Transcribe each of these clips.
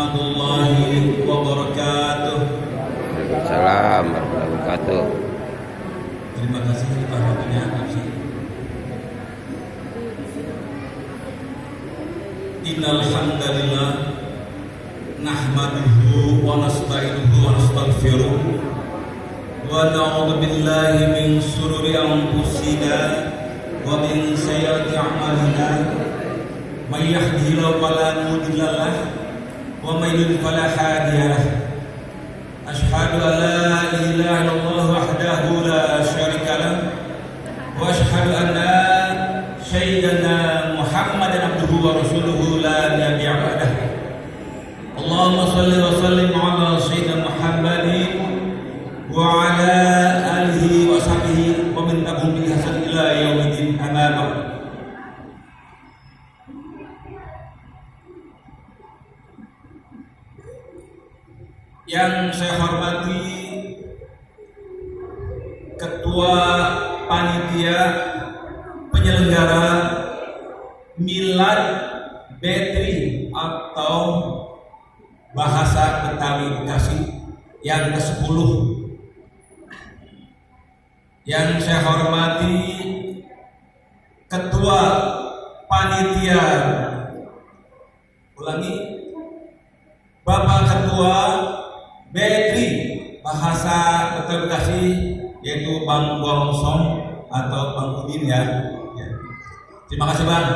warahmatullahi wabarakatuh. Waalaikumsalam warahmatullahi wabarakatuh. Terima kasih atas waktunya. Innal hamdalillah nahmaduhu wa nasta'inuhu wa nastaghfiruh wa na'udzu billahi min shururi anfusina wa min sayyiati a'malina. May yahdihillahu fala mudilla lahu wa may yudlil fala hadiya lahu. Asyhadu an la ilaha illallah wahdahu la syarika lahu wa asyhadu anna sayyidina Muhammadan abduhu wa rasuluhu la nabiyya ba'dah. Allahumma shalli wa sallim ala sayyidina Muhammadin wa ala alihi wa sahbihi wa min tabi'ahum bi ihsan ila yaumil qiyamah. Yang saya hormati Ketua Panitia Penyelenggara Milad Betri atau Bahasa Betawi Bekasi yang ke-10. Yang saya hormati Ketua Panitia, ulangi, Bapak Ketua Betri Bahasa Betawi Bekasi, yaitu Bang Wongsong atau Bang Udin ya. Terima kasih Bang,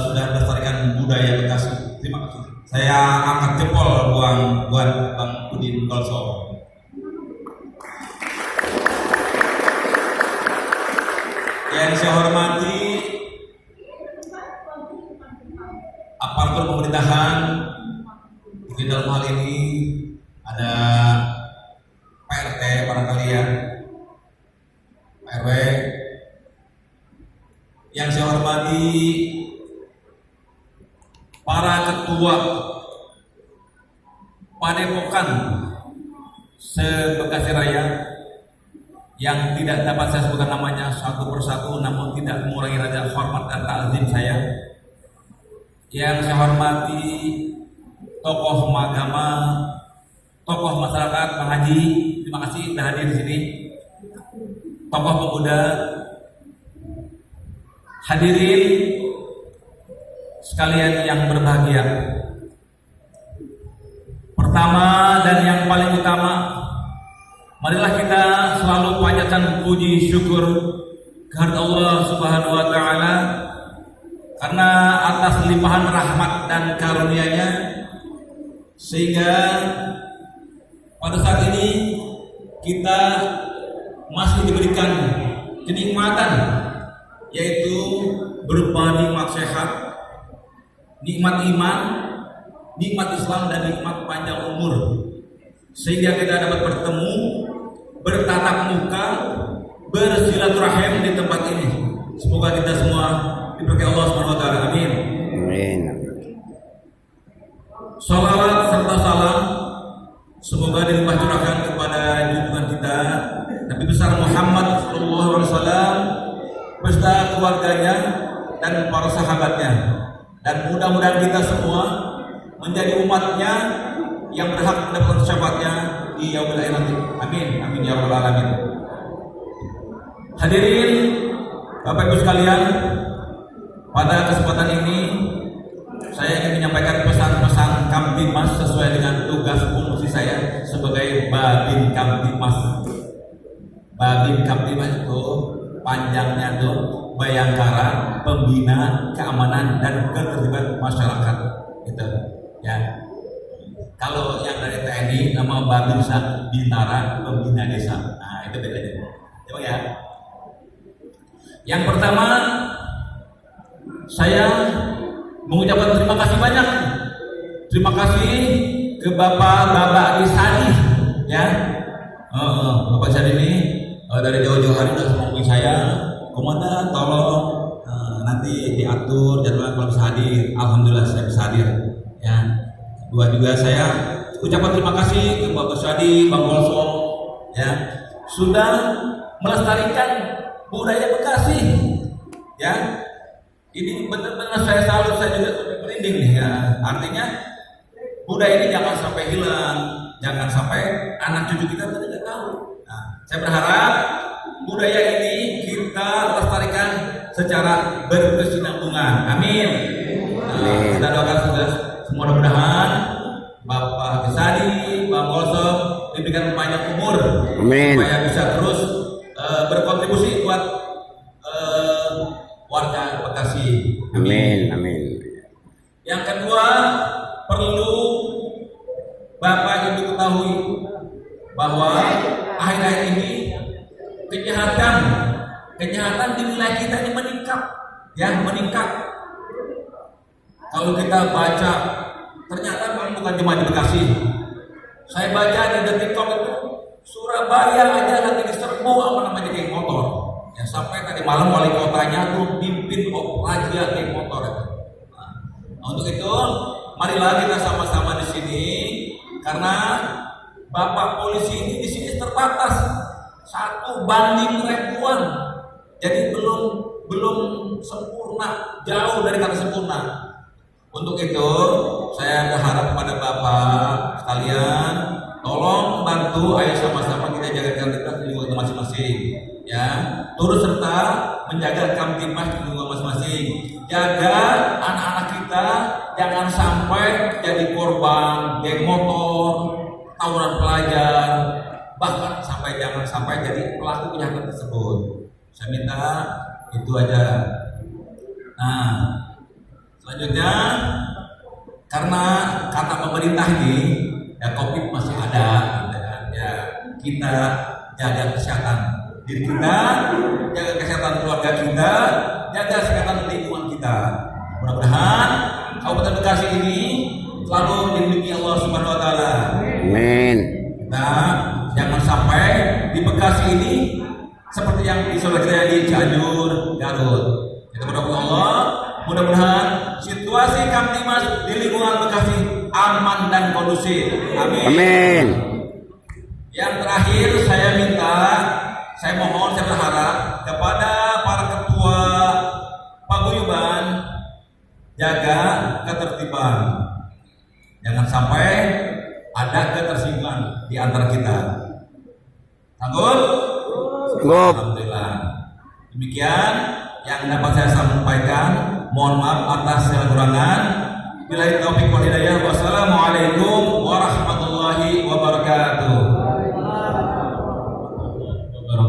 sudah melestarikan budaya Bekasi. Terima kasih. Saya angkat jempol buat Bang Udin Golso. Yang saya hormati aparatur pemerintahan, di dalam hal ini ada Pak RT barangkali ya, Pak RW. Yang saya hormati para ketua Padepokan se-Bekasi Raya yang tidak dapat saya sebutkan namanya satu persatu, namun tidak mengurangi rasa hormat dan ta'zim saya. Yang saya hormati tokoh agama, tokoh masyarakat, Pak Haji, terima kasih sudah hadir di sini. Tokoh pemuda, hadirin sekalian yang berbahagia. Pertama dan yang paling utama, marilah kita selalu panjatkan puji syukur kehadirat Allah Subhanahu wa taala karena atas limpahan rahmat dan karunia-Nya sehingga pada saat ini kita masih diberikan kenikmatan, yaitu berupa nikmat sehat, nikmat iman, nikmat Islam, dan nikmat panjang umur, sehingga kita dapat bertemu, bertatap muka, bersilaturahim di tempat ini. Semoga kita semua diberkahi Allah Subhanahu wa taala. Amin. Amin. Salawat serta salam semoga dilimpah curahkan kepada junjungan kita Nabi besar Muhammad sallallahu alaihi wasallam beserta keluarganya dan para sahabatnya, dan mudah-mudahan kita semua menjadi umatnya yang berhak mendapatkan syafaatnya di yaumil akhir nanti. Amin, amin ya rabbal alamin. Hadirin Bapak Ibu sekalian, pada kesempatan ini saya ingin menyampaikan pesan-pesan Kamtibmas sesuai dengan tugas fungsi saya sebagai Babin Kamtibmas. Babin Kamtibmas itu panjangnya itu Bayangkara Pembina Keamanan dan Ketertiban Masyarakat, gitu ya. Kalau yang dari TNI nama Babinsa Bintara Pembina Desa, nah itu bedanya. Coba ya. Yang pertama, saya mengucapkan terima kasih banyak. Terima kasih ke Bapak Isani ya. Bapak Isani ini dari jauh-jauh hari sudah menghubungi saya, Komandan tolong nanti diatur jadwal kalau bisa hadir. Alhamdulillah saya bisa hadir ya. Dua juga saya ucapkan terima kasih ke Bapak Sadi, Bang Wolso ya, sudah melestarikan budaya Bekasi ya. Ini benar-benar saya salut, saya juga merinding nih ya. Artinya budaya ini jangan sampai hilang, jangan sampai anak cucu kita tidak tahu. Nah, saya berharap budaya ini kita lestarikan secara berkesinambungan. Amin. Nah, kita doakan semua mudah-mudahan Bapak Kesadi, Bang Golsop diberikan panjang umur, Amin. supaya bisa terus berkontribusi buat warga Bekasi. Amin. Amin. Yang kedua, perlu Bapak Ibu ketahui bahwa akhir-akhir ini kejahatan di wilayah kita ini meningkat, ya meningkat. Kalau kita baca, ternyata bukan cuma di Bekasi. Saya baca di Detikcom itu Surabaya aja lagi diserbu namanya geng motor. Ya sampai tadi malam wali kotanya tuh pimpin razia geng motor itu. Nah, untuk itu, marilah kita sama-sama di sini karena Bapak polisi ini di sini terbatas 1 banding ribuan. Jadi belum sempurna, jauh dari kata sempurna. Untuk itu, saya berharap kepada Bapak sekalian, tolong bantu, ayo sama-sama kita jaga Kamtibmas di lingkungan masing-masing, ya. Turut serta menjaga Kamtibmas di lingkungan masing-masing. Jaga anak-anak kita jangan sampai jadi korban geng motor, tawuran pelajar, bahkan jangan sampai jadi pelaku kejahatan tersebut. Saya minta itu aja. Nah, selanjutnya, karena kata pemerintah ini, ya COVID masih ada, gitu kan? Ya kita jaga kesehatan diri kita, jaga kesehatan keluarga kita, jaga kesehatan lingkungan kita. Mudah-mudahan Kabupaten Bekasi ini selalu dilindungi Allah Subhanahu Wa Taala. Amin. Nah, jangan sampai di Bekasi ini seperti yang di saudara kita di Cianjur, Garut. Kita berdoa Allah, mudah-mudahan situasi Kamtibmas di lingkungan Bekasi aman dan kondusif. Amin. Amin. Yang terakhir saya mohon, saya berharap kepada para ketua paguyuban jaga ketertiban. Jangan sampai ada ketersinggungan di antara kita. Sanggup? Sanggup. Alhamdulillah. Demikian yang dapat saya sampaikan. Mohon maaf atas segala kekurangan. Billahi taufiq wal hidayah. Wassalamualaikum warahmatullahi wabarakatuh.